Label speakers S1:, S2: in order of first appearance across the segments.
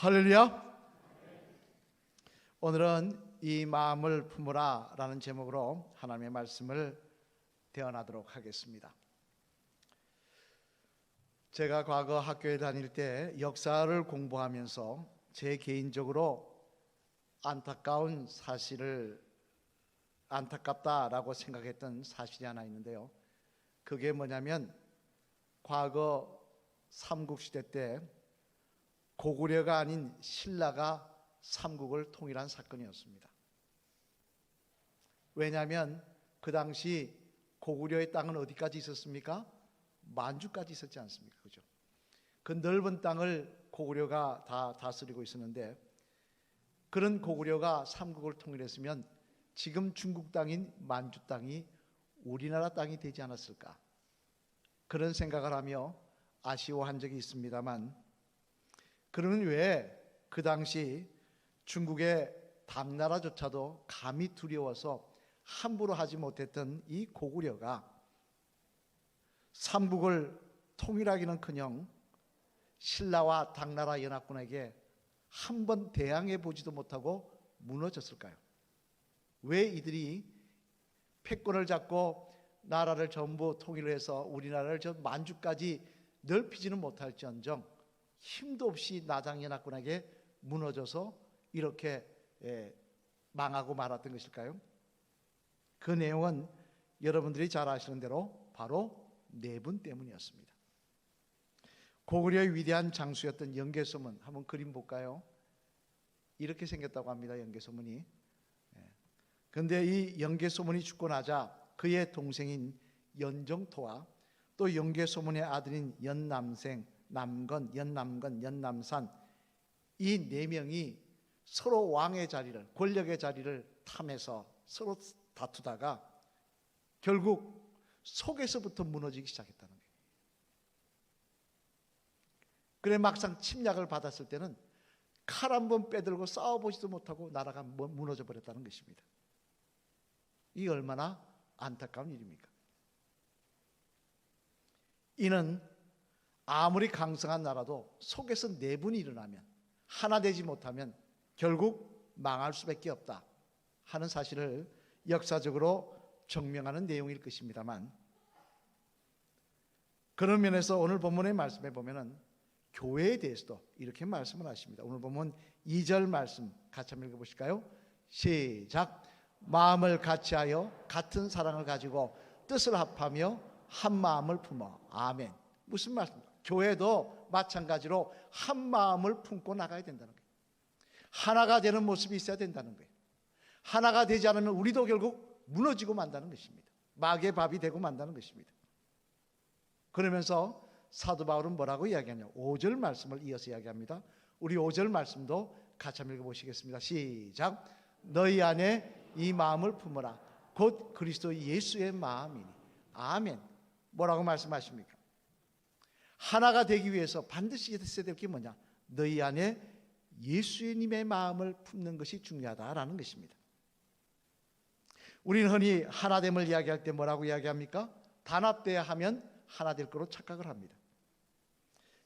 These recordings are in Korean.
S1: 할렐루야. 오늘은 이 마음을 품으라 라는 제목으로 하나님의 말씀을 대언하도록 하겠습니다. 제가 과거 학교에 다닐 때 역사를 공부하면서 제 개인적으로 안타깝다라고 생각했던 사실이 하나 있는데요. 그게 뭐냐면 과거 삼국시대 때 고구려가 아닌 신라가 삼국을 통일한 사건이었습니다. 왜냐하면 그 당시 고구려의 땅은 어디까지 있었습니까? 만주까지 있었지 않습니까? 그죠? 그 넓은 땅을 고구려가 다 다스리고 있었는데, 그런 고구려가 삼국을 통일했으면 지금 중국 땅인 만주 땅이 우리나라 땅이 되지 않았을까? 그런 생각을 하며 아쉬워한 적이 있습니다만, 그러면 왜 그 당시 중국의 당나라조차도 감히 두려워서 함부로 하지 못했던 이 고구려가 삼국을 통일하기는커녕 신라와 당나라 연합군에게 한 번 대항해 보지도 못하고 무너졌을까요? 왜 이들이 패권을 잡고 나라를 전부 통일을 해서 우리나라를 저 만주까지 넓히지는 못할지언정 힘도 없이 나장연합군에게 무너져서 이렇게 망하고 말았던 것일까요? 그 내용은 여러분들이 잘 아시는 대로 바로 네 분 때문이었습니다. 고구려의 위대한 장수였던 연개소문, 한번 그림 볼까요? 이렇게 생겼다고 합니다. 연개소문이. 그런데 이 연개소문이 죽고 나자 그의 동생인 연정토와 또 연개소문의 아들인 연남건, 연남산, 이 네 명이 서로 왕의 자리를, 권력의 자리를 탐해서 서로 다투다가 결국 속에서부터 무너지기 시작했다는 거예요. 그래 막상 침략을 받았을 때는 칼 한 번 빼들고 싸워보지도 못하고 나라가 무너져 버렸다는 것입니다. 이게 얼마나 안타까운 일입니까? 이는 아무리 강성한 나라도 속에서 내분이 일어나면, 하나 되지 못하면 결국 망할 수밖에 없다 하는 사실을 역사적으로 증명하는 내용일 것입니다만, 그런 면에서 오늘 본문의 말씀에 보면은 교회에 대해서도 이렇게 말씀을 하십니다. 오늘 본문 2절 말씀 같이 한번 읽어보실까요? 시작. 마음을 같이하여 같은 사랑을 가지고 뜻을 합하며 한 마음을 품어. 아멘. 무슨 말씀입니까? 교회도 마찬가지로 한 마음을 품고 나가야 된다는 거예요. 하나가 되는 모습이 있어야 된다는 거예요. 하나가 되지 않으면 우리도 결국 무너지고 만다는 것입니다. 마귀의 밥이 되고 만다는 것입니다. 그러면서 사도 바울은 뭐라고 이야기하냐? 5절 말씀을 이어서 이야기합니다. 우리 5절 말씀도 같이 한번 읽어보시겠습니다. 시작. 너희 안에 이 마음을 품어라. 곧 그리스도 예수의 마음이니. 아멘. 뭐라고 말씀하십니까? 하나가 되기 위해서 반드시 있어야 될 게 뭐냐? 너희 안에 예수님의 마음을 품는 것이 중요하다라는 것입니다. 우리는 흔히 하나됨을 이야기할 때 뭐라고 이야기합니까? 단합돼야 하면 하나 될 거로 착각을 합니다.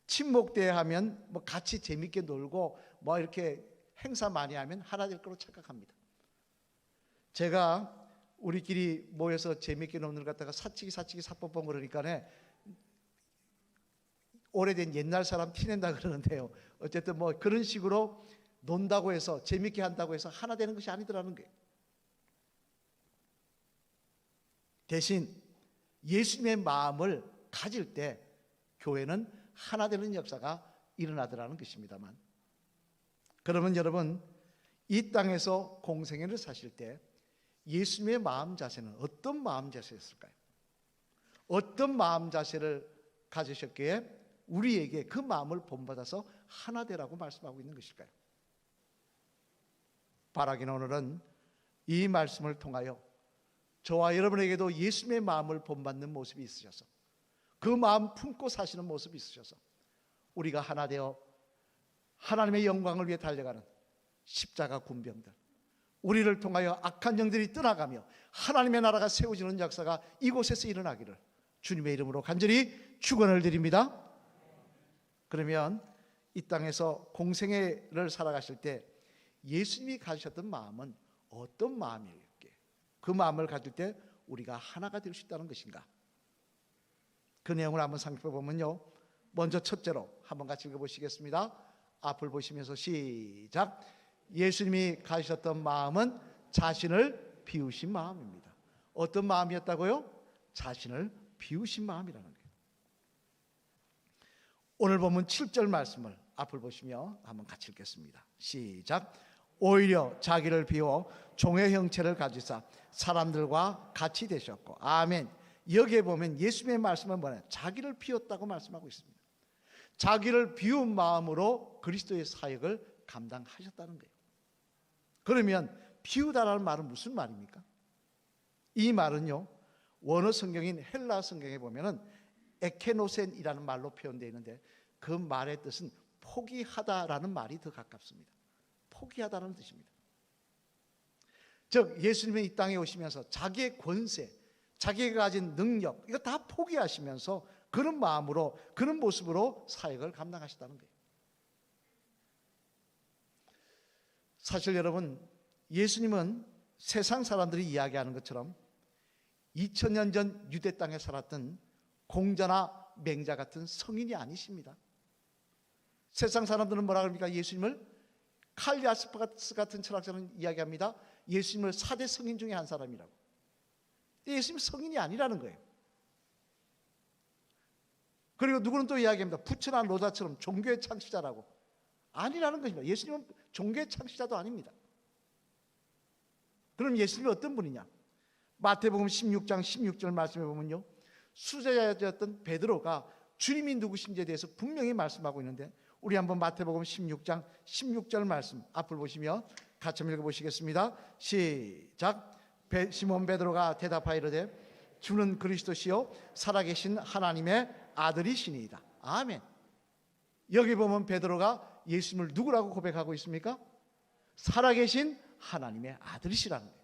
S1: 친목돼야 하면 뭐 같이 재밌게 놀고 뭐 이렇게 행사 많이 하면 하나 될 거로 착각합니다. 제가 우리끼리 모여서 재밌게 노는 걸 갖다가 사치기 사뽀뽀 그러니까 오래된 옛날 사람 티낸다 그러는데요. 어쨌든 뭐 그런 식으로 논다고 해서 재밌게 한다고 해서 하나 되는 것이 아니더라는 거예요. 대신 예수님의 마음을 가질 때 교회는 하나 되는 역사가 일어나더라는 것입니다만, 그러면 여러분 이 땅에서 공생애를 사실 때 예수님의 마음 자세는 어떤 마음 자세였을까요? 어떤 마음 자세를 가지셨기에 우리에게 그 마음을 본받아서 하나 되라고 말씀하고 있는 것일까요? 바라기는 오늘은 이 말씀을 통하여 저와 여러분에게도 예수님의 마음을 본받는 모습이 있으셔서, 그 마음 품고 사시는 모습이 있으셔서 우리가 하나 되어 하나님의 영광을 위해 달려가는 십자가 군병들, 우리를 통하여 악한 영들이 떠나가며 하나님의 나라가 세워지는 역사가 이곳에서 일어나기를 주님의 이름으로 간절히 축원을 드립니다. 그러면 이 땅에서 공생애를 살아가실 때 예수님이 가지셨던 마음은 어떤 마음이었기에 그 마음을 가질 때 우리가 하나가 될 수 있다는 것인가? 그 내용을 한번 살펴보면요, 먼저 첫째로 한번 같이 읽어보시겠습니다. 앞을 보시면서 시작. 예수님이 가지셨던 마음은 자신을 비우신 마음입니다. 어떤 마음이었다고요? 자신을 비우신 마음이라는 거예요. 오늘 본문 7절 말씀을 앞을 보시며 한번 같이 읽겠습니다. 시작. 오히려 자기를 비워 종의 형체를 가지사 사람들과 같이 되셨고. 아멘. 여기에 보면 예수님의 말씀은 뭐냐? 자기를 비웠다고 말씀하고 있습니다. 자기를 비운 마음으로 그리스도의 사역을 감당하셨다는 거예요. 그러면 비우다라는 말은 무슨 말입니까? 이 말은요, 원어 성경인 헬라 성경에 보면은 에케노센이라는 말로 표현되어 있는데 그 말의 뜻은 포기하다라는 말이 더 가깝습니다. 포기하다라는 뜻입니다. 즉 예수님이 이 땅에 오시면서 자기의 권세, 자기가 가진 능력 이거 다 포기하시면서 그런 마음으로 그런 모습으로 사역을 감당하셨다는 거예요. 사실 여러분, 예수님은 세상 사람들이 이야기하는 것처럼 2000년 전 유대 땅에 살았던 공자나 맹자 같은 성인이 아니십니다. 세상 사람들은 뭐라 그럽니까? 예수님을 칼 야스파가스 같은 철학자는 이야기합니다. 예수님을 4대 성인 중에 한 사람이라고. 예수님 성인이 아니라는 거예요. 그리고 누구는 또 이야기합니다. 부처나 로다처럼 종교의 창시자라고. 아니라는 것입니다. 예수님은 종교의 창시자도 아닙니다. 그럼 예수님이 어떤 분이냐? 마태복음 16장 16절 말씀해 보면요, 수제자였던 베드로가 주님이 누구신지에 대해서 분명히 말씀하고 있는데, 우리 한번 마태복음 16장 16절 말씀 앞을 보시며 같이 읽어보시겠습니다. 시작. 시몬 베드로가 대답하여 이르되 주는 그리스도시요 살아계신 하나님의 아들이시니이다. 아멘. 여기 보면 베드로가 예수님을 누구라고 고백하고 있습니까? 살아계신 하나님의 아들이시라는 거예요.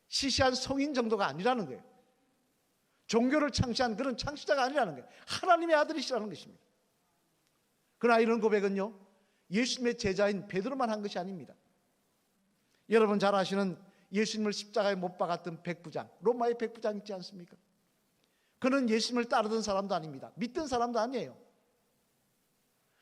S1: 시시한 성인 정도가 아니라는 거예요. 종교를 창시한 그런 창시자가 아니라는 거예요. 하나님의 아들이시라는 것입니다. 그러나 이런 고백은요, 예수님의 제자인 베드로만 한 것이 아닙니다. 여러분 잘 아시는 예수님을 십자가에 못 박았던 백부장, 로마의 백부장 있지 않습니까? 그는 예수님을 따르던 사람도 아닙니다. 믿던 사람도 아니에요.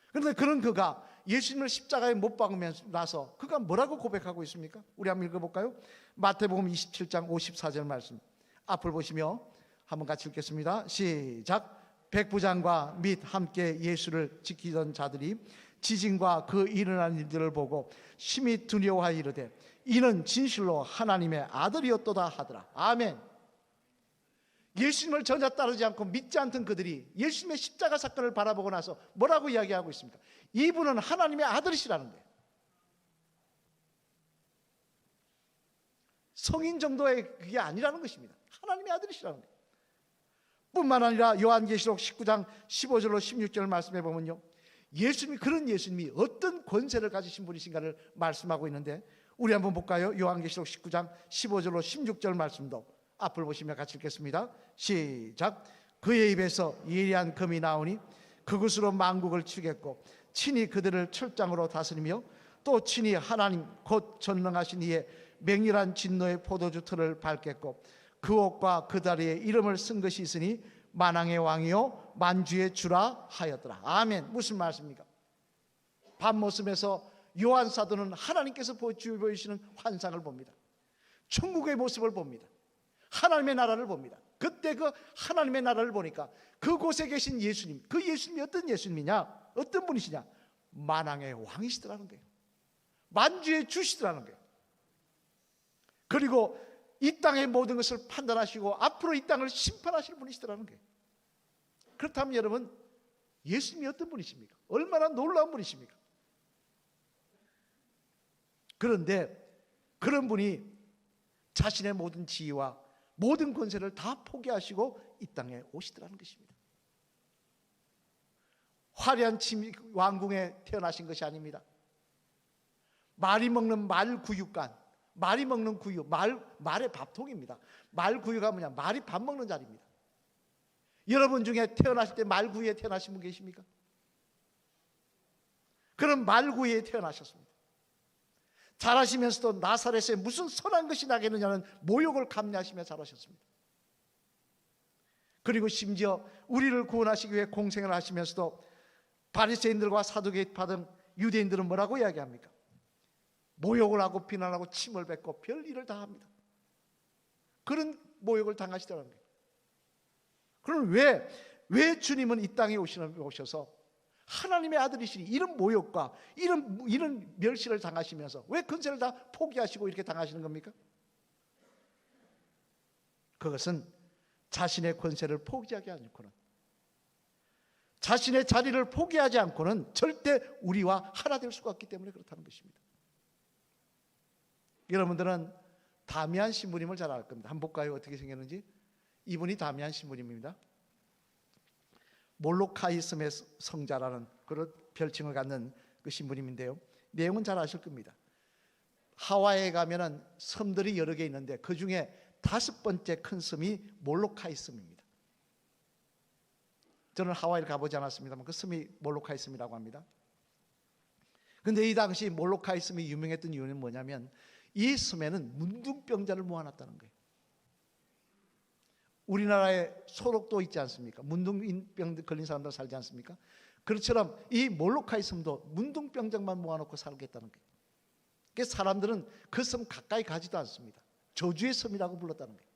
S1: 그런데 그런 그가 예수님을 십자가에 못 박으면서 나서 그가 뭐라고 고백하고 있습니까? 우리 한번 읽어볼까요? 마태복음 27장 54절 말씀 앞을 보시며 한번 같이 읽겠습니다. 시작. 백부장과 및 함께 예수를 지키던 자들이 지진과 그 일어난 일들을 보고 심히 두려워하여 이르되 이는 진실로 하나님의 아들이었도다 하더라. 아멘. 예수님을 전혀 따르지 않고 믿지 않던 그들이 예수님의 십자가 사건을 바라보고 나서 뭐라고 이야기하고 있습니까? 이분은 하나님의 아들이시라는 거예요. 성인 정도의 그게 아니라는 것입니다. 하나님의 아들이시라는 거예요. 뿐만 아니라 요한계시록 19장 15절로 16절 말씀해 보면요, 예수님이 그런 예수님이 어떤 권세를 가지신 분이신가를 말씀하고 있는데, 우리 한번 볼까요? 요한계시록 19장 15절로 16절 말씀도 앞을 보시며 같이 읽겠습니다. 시작. 그의 입에서 예리한 금이 나오니 그것으로 만국을 치겠고 친히 그들을 철장으로 다스리며 또 친히 하나님 곧 전능하신 이의 맹렬한 진노의 포도주 틀을 밟겠고 그 옷과 그 다리에 이름을 쓴 것이 있으니 만왕의 왕이요 만주의 주라 하였더라. 아멘. 무슨 말씀입니까? 밤모습에서 요한 사도는 하나님께서 보여주시는 환상을 봅니다. 천국의 모습을 봅니다. 하나님의 나라를 봅니다. 그때 그 하나님의 나라를 보니까 그곳에 계신 예수님, 그 예수님이 어떤 예수님이냐? 어떤 분이시냐? 만왕의 왕이시더라는 거예요. 만주의 주시더라는 거예요. 그리고 이 땅의 모든 것을 판단하시고 앞으로 이 땅을 심판하실 분이시더라는 거예요. 그렇다면 여러분, 예수님이 어떤 분이십니까? 얼마나 놀라운 분이십니까? 그런데 그런 분이 자신의 모든 지위와 모든 권세를 다 포기하시고 이 땅에 오시더라는 것입니다. 화려한 왕궁에 태어나신 것이 아닙니다. 말이 먹는 말구육간, 말이 먹는 구유, 말의 밥통입니다. 말구유가 뭐냐? 말이 밥 먹는 자리입니다. 여러분 중에 태어나실 때 말구유에 태어나신 분 계십니까? 그런 말구에 태어나셨습니다. 자라시면서도 나사렛에 무슨 선한 것이 나겠느냐는 모욕을 감내하시며 자라셨습니다. 그리고 심지어 우리를 구원하시기 위해 공생을 하시면서도 바리새인들과 사두개파 등 유대인들은 뭐라고 이야기합니까? 모욕을 하고 비난하고 침을 뱉고 별일을 다 합니다. 그런 모욕을 당하시더라는 거예요. 그럼 왜 주님은 이 땅에 오셔서 하나님의 아들이시니 이런 모욕과 이런 멸시를 당하시면서 왜 권세를 다 포기하시고 이렇게 당하시는 겁니까? 그것은 자신의 권세를 포기하지 않고는, 자신의 자리를 포기하지 않고는 절대 우리와 하나 될 수가 없기 때문에 그렇다는 것입니다. 여러분들은 다미안 신부님을 잘 알 겁니다. 한번 볼까요? 어떻게 생겼는지. 이분이 다미안 신부님입니다. 몰로카이스의 성자라는 그런 별칭을 갖는 그 신부님인데요, 내용은 잘 아실 겁니다. 하와이에 가면은 섬들이 여러 개 있는데 그 중에 5번째 큰 섬이 몰로카이 섬입니다. 저는 하와이를 가보지 않았습니다만 그 섬이 몰로카이 섬이라고 합니다. 그런데 이 당시 몰로카이 섬이 유명했던 이유는 뭐냐면 이 섬에는 문둥병자를 모아놨다는 거예요. 우리나라에 소록도 있지 않습니까? 문둥병 걸린 사람들 살지 않습니까? 그렇처럼 이 몰로카이 섬도 문둥병자만 모아놓고 살겠다는 거예요. 그래서 사람들은 그 섬 가까이 가지도 않습니다. 저주의 섬이라고 불렀다는 거예요.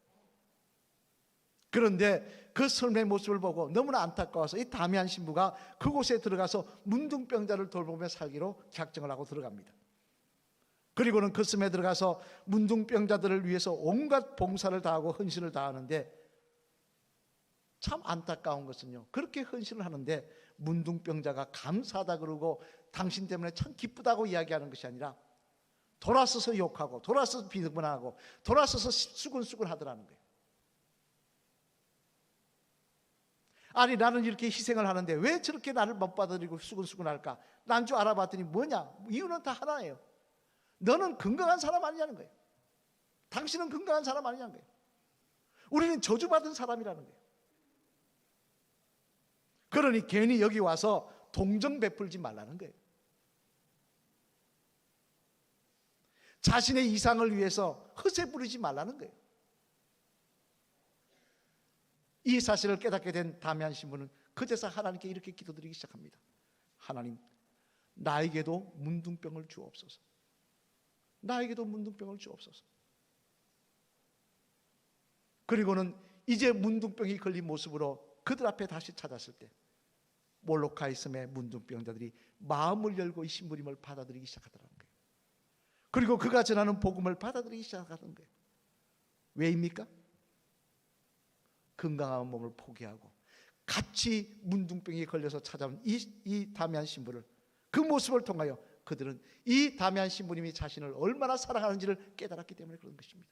S1: 그런데 그 섬의 모습을 보고 너무나 안타까워서 이 다미안 신부가 그곳에 들어가서 문둥병자를 돌보며 살기로 작정을 하고 들어갑니다. 그리고는 그 섬에 들어가서 문둥병자들을 위해서 온갖 봉사를 다하고 헌신을 다하는데, 참 안타까운 것은요, 그렇게 헌신을 하는데 문둥병자가 감사하다 그러고 당신 때문에 참 기쁘다고 이야기하는 것이 아니라 돌아서서 욕하고 돌아서서 비난하고 돌아서서 수근수근 하더라는 거예요. 아니, 나는 이렇게 희생을 하는데 왜 저렇게 나를 못 받아들이고 수근수근할까? 난 줄 알아봤더니 뭐냐? 이유는 다 하나예요. 너는 건강한 사람 아니냐는 거예요. 당신은 건강한 사람 아니냐는 거예요. 우리는 저주받은 사람이라는 거예요. 그러니 괜히 여기 와서 동정 베풀지 말라는 거예요. 자신의 이상을 위해서 허세 부리지 말라는 거예요. 이 사실을 깨닫게 된 다미안 신부는 그제서 하나님께 이렇게 기도드리기 시작합니다. 하나님, 나에게도 문둥병을 주옵소서. 나에게도 문둥병을 주옵소서. 그리고는 이제 문둥병이 걸린 모습으로 그들 앞에 다시 찾았을 때 몰로카이 섬의 문둥병자들이 마음을 열고 이 신부님을 받아들이기 시작하더라는 거예요. 그리고 그가 전하는 복음을 받아들이기 시작하는 거예요. 왜입니까? 건강한 몸을 포기하고 같이 문둥병이 걸려서 찾아온 이 다미안 신부를, 그 모습을 통하여 그들은 이 다미안 신부님이 자신을 얼마나 사랑하는지를 깨달았기 때문에 그런 것입니다.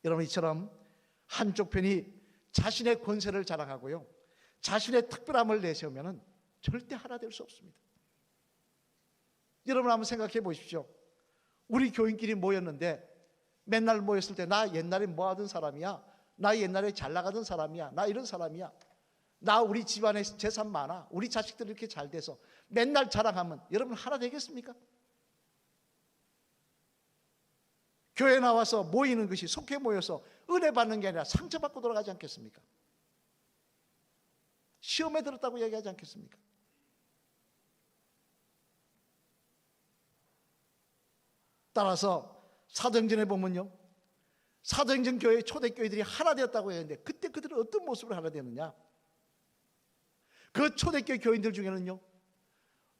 S1: 여러분, 이처럼 한쪽 편이 자신의 권세를 자랑하고요, 자신의 특별함을 내세우면 절대 하나 될 수 없습니다. 여러분 한번 생각해 보십시오. 우리 교인끼리 모였는데 맨날 모였을 때 나 옛날에 뭐 하던 사람이야, 나 옛날에 잘 나가던 사람이야, 나 이런 사람이야, 나 우리 집안에 재산 많아, 우리 자식들 이렇게 잘 돼서 맨날 자랑하면 여러분 하나 되겠습니까? 교회 나와서 모이는 것이 속해 모여서 은혜 받는 게 아니라 상처받고 돌아가지 않겠습니까? 시험에 들었다고 얘기하지 않겠습니까? 따라서 사도행전에 보면요, 사도행전 교회 초대교회들이 하나 되었다고 했는데 그때 그들은 어떤 모습으로 하나 되느냐? 그 초대교회 교인들 중에는요,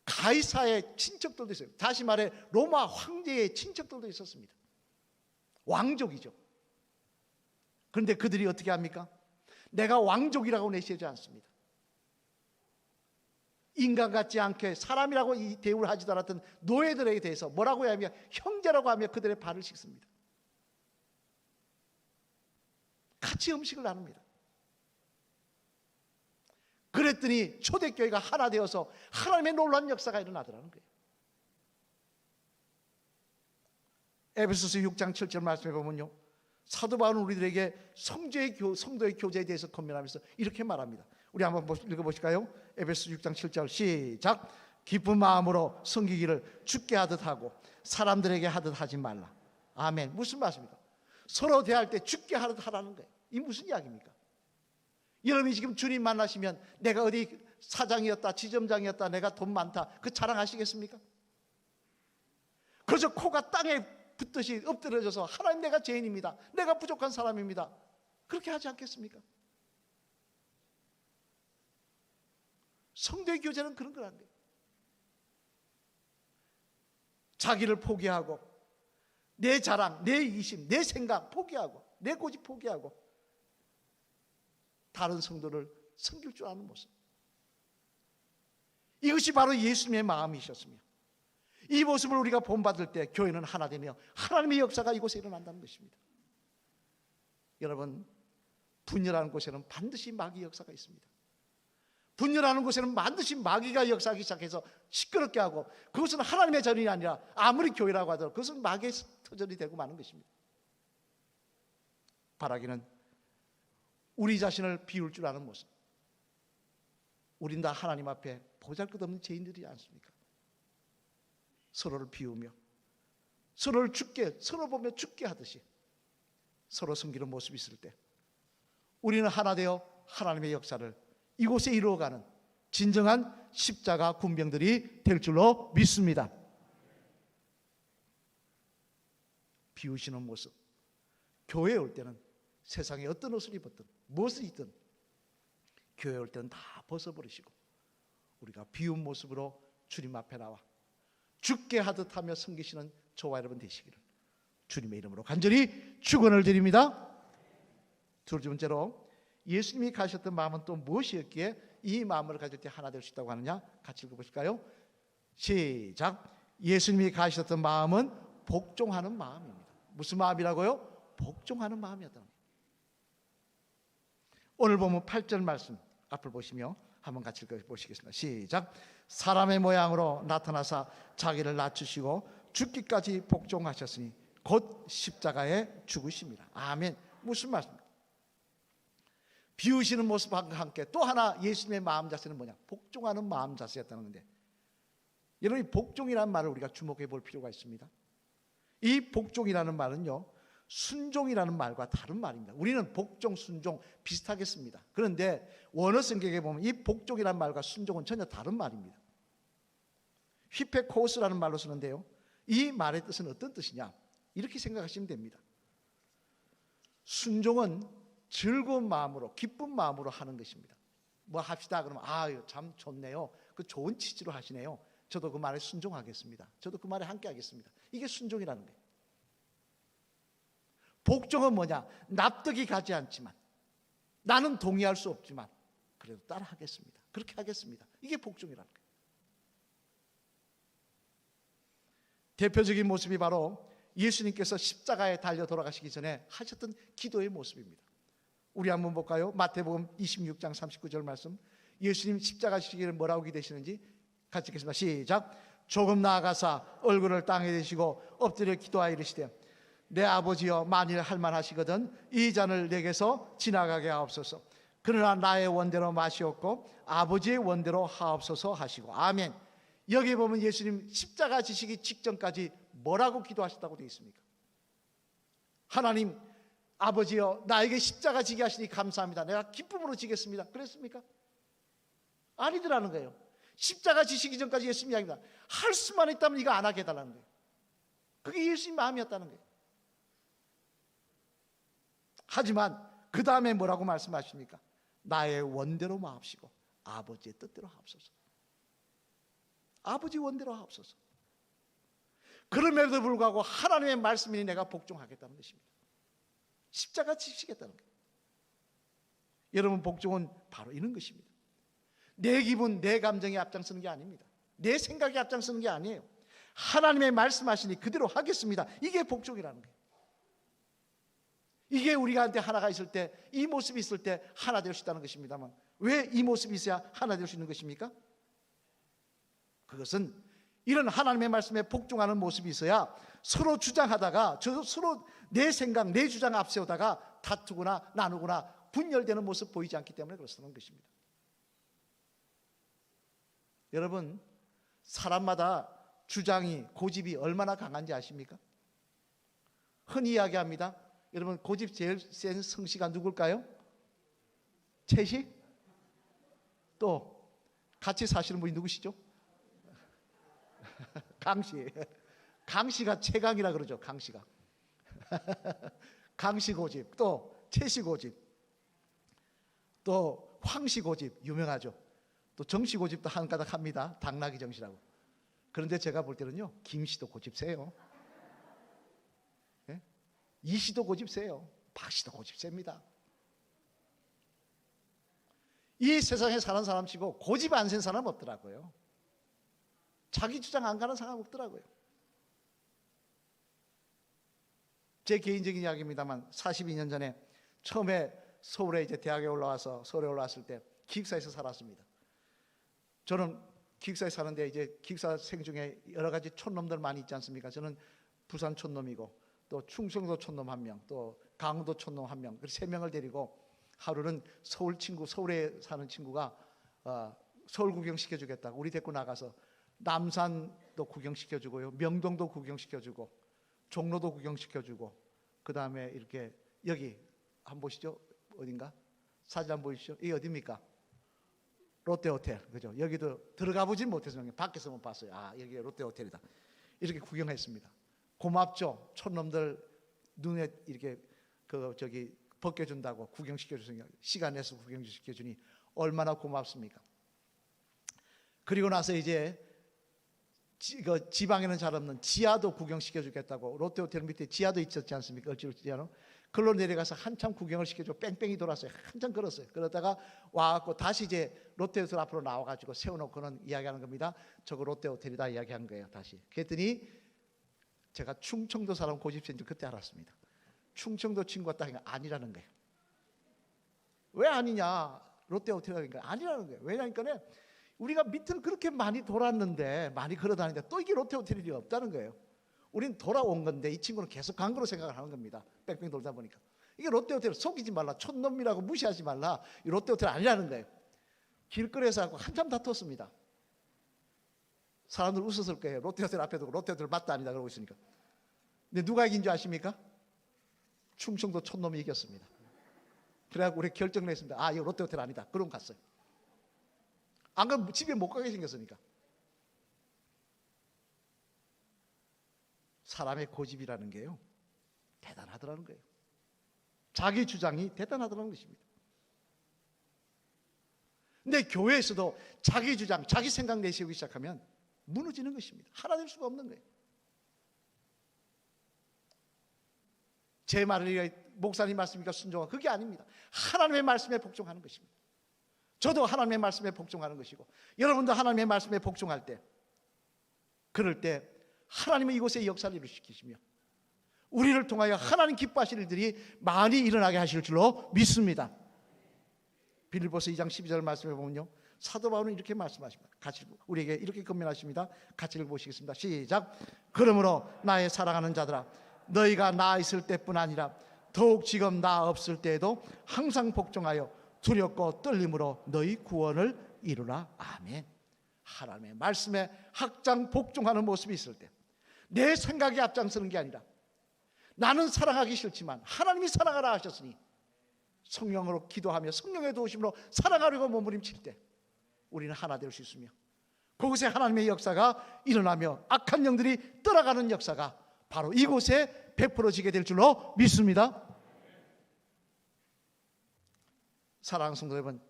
S1: 가이사의 친척들도 있어요. 다시 말해 로마 황제의 친척들도 있었습니다. 왕족이죠. 그런데 그들이 어떻게 합니까? 내가 왕족이라고 내세우지 않습니다. 인간 같지 않게 사람이라고 이 대우를 하지도 않았던 노예들에 대해서 뭐라고 해야 하며 형제라고 하며 그들의 발을 씻습니다. 같이 음식을 나눕니다. 그랬더니 초대교회가 하나 되어서 하나님의 놀라운 역사가 일어나더라는 거예요. 에베소서 6장 7절 말씀해 보면요, 사도 바울은 우리들에게 성도의 교제에 대해서 권면하면서 이렇게 말합니다. 우리 한번 읽어보실까요? 에베소 6장 7절 시작. 기쁜 마음으로 섬기기를 주께 하듯 하고 사람들에게 하듯 하지 말라. 아멘. 무슨 말씀입니까? 서로 대할 때 주께 하듯 하라는 거예요. 이 무슨 이야기입니까? 여러분이 지금 주님 만나시면 내가 어디 사장이었다, 지점장이었다, 내가 돈 많다, 그 자랑하시겠습니까? 그래서 코가 땅에 붙듯이 엎드려져서 하나님, 내가 죄인입니다, 내가 부족한 사람입니다, 그렇게 하지 않겠습니까? 성도의 교제는 그런 거란 거예요. 자기를 포기하고 내 자랑, 내 이심, 내 생각 포기하고 내 고집 포기하고 다른 성도를 섬길 줄 아는 모습, 이것이 바로 예수님의 마음이셨으며, 이 모습을 우리가 본받을 때 교회는 하나 되며 하나님의 역사가 이곳에 일어난다는 것입니다. 여러분, 분열하는 곳에는 반드시 마귀의 역사가 있습니다. 분열하는 곳에는 반드시 마귀가 역사하기 시작해서 시끄럽게 하고, 그것은 하나님의 전이 아니라 아무리 교회라고 하더라도 그것은 마귀의 터전이 되고 마는 것입니다. 바라기는 우리 자신을 비울 줄 아는 모습. 우린 다 하나님 앞에 보잘것없는 죄인들이지 않습니까? 서로를 비우며 서로를 죽게, 서로 보며 죽게 하듯이 서로 섬기는 모습이 있을 때 우리는 하나 되어 하나님의 역사를 이곳에 이루어가는 진정한 십자가 군병들이 될 줄로 믿습니다. 비우시는 모습. 교회에 올 때는 세상에 어떤 옷을 입었든 무엇을 입든 교회에 올 때는 다 벗어버리시고 우리가 비운 모습으로 주님 앞에 나와 죽게 하듯 하며 섬기시는 저와 여러분 되시기를 주님의 이름으로 간절히 축원을 드립니다. 두 번째로, 예수님이 가셨던 마음은 또 무엇이었기에 이 마음을 가질 때 하나 될 수 있다고 하느냐? 같이 읽어보실까요? 시작. 예수님이 가셨던 마음은 복종하는 마음입니다. 무슨 마음이라고요? 복종하는 마음이었다는 거예요. 오늘 보면 8절 말씀 앞을 보시며 한번 같이 읽어보시겠습니다. 시작. 사람의 모양으로 나타나사 자기를 낮추시고 죽기까지 복종하셨으니 곧 십자가에 죽으십니다. 아멘. 무슨 말씀입니까? 비우시는 모습과 함께 또 하나 예수님의 마음 자세는 뭐냐? 복종하는 마음 자세였다는 건데, 여러분, 이 복종이라는 말을 우리가 주목해 볼 필요가 있습니다. 이 복종이라는 말은요, 순종이라는 말과 다른 말입니다. 우리는 복종, 순종 비슷하게 씁니다. 그런데 원어 성경에 보면 이 복종이라는 말과 순종은 전혀 다른 말입니다. 휘페코스라는 말로 쓰는데요, 이 말의 뜻은 어떤 뜻이냐? 이렇게 생각하시면 됩니다. 순종은 즐거운 마음으로, 기쁜 마음으로 하는 것입니다. 뭐 합시다 그러면 참 좋네요, 그 좋은 취지로 하시네요, 저도 그 말에 순종하겠습니다, 저도 그 말에 함께 하겠습니다. 이게 순종이라는 거예요. 복종은 뭐냐? 납득이 가지 않지만, 나는 동의할 수 없지만 그래도 따라 하겠습니다, 그렇게 하겠습니다. 이게 복종이라는 거예요. 대표적인 모습이 바로 예수님께서 십자가에 달려 돌아가시기 전에 하셨던 기도의 모습입니다. 우리 한번 볼까요? 마태복음 26장 39절 말씀. 예수님 십자가 지시기를 뭐라고 기대시는지 같이 읽겠습니다. 시작. 조금 나아가사 얼굴을 땅에 대시고 엎드려 기도하여 이르시되, 내 아버지여, 만일 할만하시거든 이 잔을 내게서 지나가게 하옵소서. 그러나 나의 원대로 마시옵고 아버지의 원대로 하옵소서 하시고. 아멘. 여기 보면 예수님 십자가 지시기 직전까지 뭐라고 기도하셨다고 되어 있습니까? 하나님 아버지여, 나에게 십자가 지게 하시니 감사합니다, 내가 기쁨으로 지겠습니다, 그랬습니까? 아니더라는 거예요. 십자가 지시기 전까지 예수님 이야기입니다. 할 수만 있다면 이거 안 하게 해달라는 거예요. 그게 예수님 마음이었다는 거예요. 하지만 그 다음에 뭐라고 말씀하십니까? 나의 원대로 마옵시고 아버지의 뜻대로 하옵소서. 아버지 원대로 하옵소서. 그럼에도 불구하고 하나님의 말씀이니 내가 복종하겠다는 것입니다. 십자가 지시겠다는 거예요. 여러분, 복종은 바로 이런 것입니다. 내 기분, 내 감정에 앞장서는 게 아닙니다. 내 생각에 앞장서는 게 아니에요. 하나님의 말씀하시니 그대로 하겠습니다. 이게 복종이라는 거예요. 이게 우리한테 하나가 있을 때, 이 모습이 있을 때 하나 될 수 있다는 것입니다만, 왜 이 모습이 있어야 하나 될 수 있는 것입니까? 그것은 이런 하나님의 말씀에 복종하는 모습이 있어야 서로 주장하다가 서로 내 생각, 내 주장 앞세우다가 다투거나 나누거나 분열되는 모습 보이지 않기 때문에 그렇다는 것입니다. 여러분, 사람마다 주장이, 고집이 얼마나 강한지 아십니까? 흔히 이야기합니다. 여러분, 고집 제일 센 성씨가 누굴까요? 채식? 또 같이 사시는 분이 누구시죠? 강씨. 강씨가 최강이라 그러죠. 강씨가. 강씨 고집, 또 채씨 고집, 또 황씨 고집 유명하죠. 또 정씨 고집도 한 가닥 합니다. 당나귀 정씨라고. 그런데 제가 볼 때는요, 김씨도 고집 세요. 예? 이씨도 고집 세요. 박씨도 고집 셉니다. 이 세상에 사는 사람치고 고집 안 센 사람 없더라고요. 자기 주장 안 가는 사람 없더라고요. 제 개인적인 이야기입니다만 42년 전에 처음에 서울에 이제 대학에 올라와서 서울에 올라왔을 때 기숙사에서 살았습니다. 저는 기숙사에 사는데 이제 기숙사생 중에 여러 가지 촌놈들 많이 있지 않습니까? 저는 부산 촌놈이고 또 충청도 촌놈 한 명, 또 강원도 촌놈 한 명, 세 명을 데리고 하루는 서울 친구, 서울에 사는 친구가 서울 구경시켜주겠다고 우리 데리고 나가서 남산도 구경시켜주고요, 명동도 구경시켜주고, 종로도 구경시켜주고, 그 다음에 이렇게 여기 한번 보시죠. 어딘가? 사진 한번 보이시죠? 이게 어디입니까? 롯데호텔, 그죠? 여기도 들어가 보진 못해서 밖에서만 봤어요. 아, 여기 롯데호텔이다. 이렇게 구경했습니다. 고맙죠. 촌놈들 눈에 이렇게 벗겨준다고 구경시켜주니, 시간 내서 구경시켜주니 얼마나 고맙습니까? 그리고 나서 이제 지방에는 잘 없는 지하도 구경시켜주겠다고, 롯데호텔 밑에 지하도 있었지 않습니까? 지하로. 그걸로 내려가서 한참 구경을 시켜줘. 뺑뺑이 돌았어요. 한참 걸었어요. 그러다가 와갖고 다시 이제 롯데호텔 앞으로 나와가지고 세워놓고는 이야기하는 겁니다. 저거 롯데호텔이다 이야기한 거예요. 다시. 그랬더니 제가 충청도 사람 고집센 줄 그때 알았습니다. 충청도 친구가 딱 아니라는 거예요. 왜 아니냐? 롯데호텔이니까 아니라는 거예요. 왜냐니까 우리가 밑을 그렇게 많이 돌았는데, 많이 걸어다니는데 또 이게 롯데호텔이 없다는 거예요. 우린 돌아온 건데 이 친구는 계속 간 거로 생각을 하는 겁니다. 뺑뺑 돌다 보니까. 이게 롯데호텔, 속이지 말라, 촌놈이라고 무시하지 말라, 이 롯데호텔 아니라는 거예요. 길거리에서 한참 다퉜습니다. 사람들 웃었을 거예요. 롯데호텔 앞에 두고 롯데호텔 맞다 아니다 그러고 있으니까. 근데 누가 이긴 줄 아십니까? 충청도 촌놈이 이겼습니다. 그래갖고 우리 결정을 했습니다. 아, 이거 롯데호텔 아니다. 그럼 갔어요. 안 그러면 집에 못 가게 생겼으니까. 사람의 고집이라는 게요, 대단하더라는 거예요. 자기 주장이 대단하더라는 것입니다. 근데 교회에서도 자기 주장, 자기 생각 내세우기 시작하면 무너지는 것입니다. 하나 될 수가 없는 거예요. 제 말을 목사님 말씀이니까 순종하고, 그게 아닙니다. 하나님의 말씀에 복종하는 것입니다. 저도 하나님의 말씀에 복종하는 것이고, 여러분도 하나님의 말씀에 복종할 때, 그럴 때 하나님은 이곳에 역사를 이루시키시며 우리를 통하여 하나님 기뻐하실 일들이 많이 일어나게 하실 줄로 믿습니다. 빌립보서 2장 12절 말씀해 보면요, 사도 바울은 이렇게 말씀하십니다. 같이 우리에게 이렇게 권면하십니다. 같이 읽어보시겠습니다. 시작. 그러므로 나의 사랑하는 자들아, 너희가 나 있을 때뿐 아니라 더욱 지금 나 없을 때에도 항상 복종하여 두렵고 떨림으로 너희 구원을 이루라. 아멘. 하나님의 말씀에 학장 복종하는 모습이 있을 때, 내 생각이 앞장서는 게 아니라 나는 사랑하기 싫지만 하나님이 사랑하라 하셨으니 성령으로 기도하며 성령의 도우심으로 사랑하려고 몸부림칠 때 우리는 하나 될 수 있으며, 그곳에 하나님의 역사가 일어나며 악한 영들이 떠나가는 역사가 바로 이곳에 베풀어지게 될 줄로 믿습니다. 사랑하는 성도 여러분,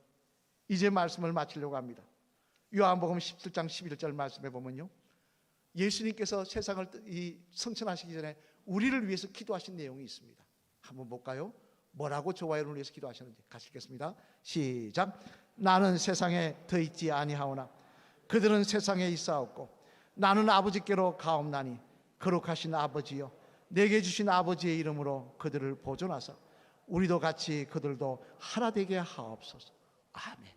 S1: 이제 말씀을 마치려고 합니다. 요한복음 17장 11절 말씀에 보면요, 예수님께서 세상을 성천하시기 전에 우리를 위해서 기도하신 내용이 있습니다. 한번 볼까요? 뭐라고 저와 여러분을 위해서 기도하셨는지 같이 읽겠습니다. 시작. 나는 세상에 더 있지 아니하오나 그들은 세상에 있사옵고 나는 아버지께로 가옵나니 거룩하신 아버지여, 내게 주신 아버지의 이름으로 그들을 보존하사 우리도 같이 그들도 하나 되게 하옵소서. 아멘.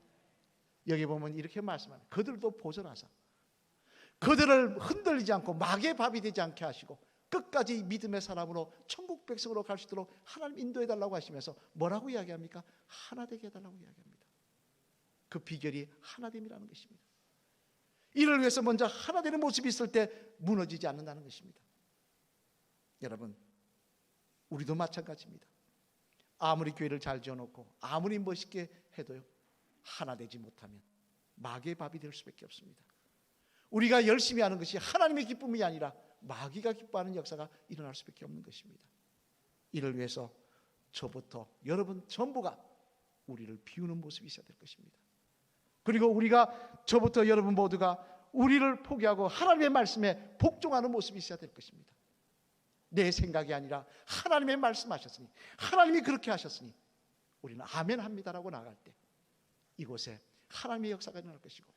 S1: 여기 보면 이렇게 말씀합니다. 그들도 보존하사, 그들을 흔들리지 않고 막의 밥이 되지 않게 하시고 끝까지 믿음의 사람으로 천국 백성으로 갈 수 있도록 하나님 인도해 달라고 하시면서 뭐라고 이야기합니까? 하나 되게 해달라고 이야기합니다. 그 비결이 하나됨이라는 것입니다. 이를 위해서 먼저 하나 되는 모습이 있을 때 무너지지 않는다는 것입니다. 여러분, 우리도 마찬가지입니다. 아무리 교회를 잘 지어놓고 아무리 멋있게 해도요, 하나 되지 못하면 마귀의 밥이 될 수밖에 없습니다. 우리가 열심히 하는 것이 하나님의 기쁨이 아니라 마귀가 기뻐하는 역사가 일어날 수밖에 없는 것입니다. 이를 위해서 저부터 여러분 전부가 우리를 비우는 모습이 있어야 될 것입니다. 그리고 우리가 저부터 여러분 모두가 우리를 포기하고 하나님의 말씀에 복종하는 모습이 있어야 될 것입니다. 내 생각이 아니라 하나님의 말씀하셨으니, 하나님이 그렇게 하셨으니 우리는 아멘 합니다라고 나갈 때 이곳에 하나님의 역사가 일어날 것이고,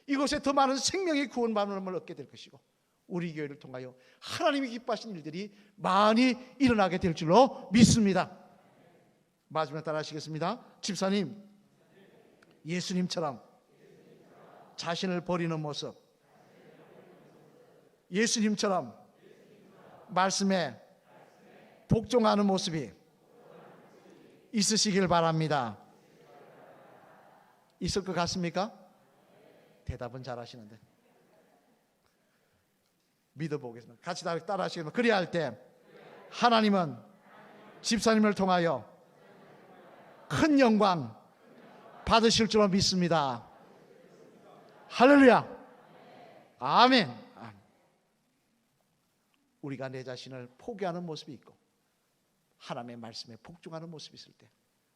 S1: 이곳에 더 많은 생명의 구원받음을 얻게 될 것이고, 우리 교회를 통하여 하나님이 기뻐하신 일들이 많이 일어나게 될 줄로 믿습니다. 마지막에 따라 하시겠습니다. 집사님, 예수님처럼 자신을 버리는 모습, 예수님처럼 말씀에 복종하는 모습이 있으시길 바랍니다. 있을 것 같습니까? 대답은 잘하시는데. 믿어보겠습니다. 같이 따라 하시겠습니다. 그래야 할 때 하나님은 집사님을 통하여 큰 영광 받으실 줄로 믿습니다. 할렐루야. 아멘. 우리가 내 자신을 포기하는 모습이 있고 하나님의 말씀에 복종하는 모습이 있을 때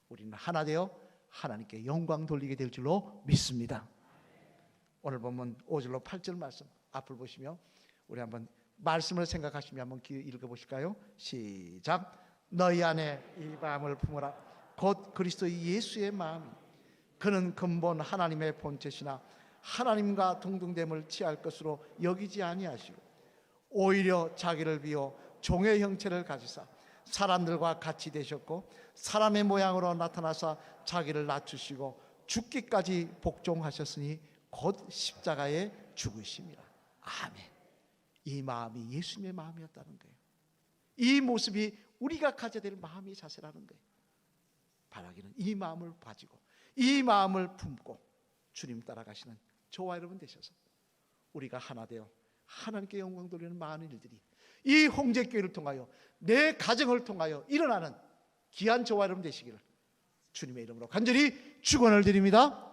S1: 우리는 하나 되어 하나님께 영광 돌리게 될 줄로 믿습니다. 오늘 보면 5절로 8절 말씀 앞을 보시며 우리 한번 말씀을 생각하시며 한번 읽어보실까요? 시작. 너희 안에 이 마음을 품으라. 곧 그리스도 예수의 마음이 그는 근본 하나님의 본체시나 하나님과 동등됨을 취할 것으로 여기지 아니하시고 오히려 자기를 비워 종의 형체를 가지사 사람들과 같이 되셨고 사람의 모양으로 나타나사 자기를 낮추시고 죽기까지 복종하셨으니 곧 십자가에 죽으심이라. 아멘. 이 마음이 예수님의 마음이었다는 거예요. 이 모습이 우리가 가져야 될 마음의 자세라는 거예요. 바라기는 이 마음을 가지고 이 마음을 품고 주님 따라가시는 저와 여러분 되셔서 우리가 하나 되어 하나님께 영광 돌리는 많은 일들이 이 홍제교회를 통하여 내 가정을 통하여 일어나는 귀한 저와 여러분 되시기를 주님의 이름으로 간절히 축원을 드립니다.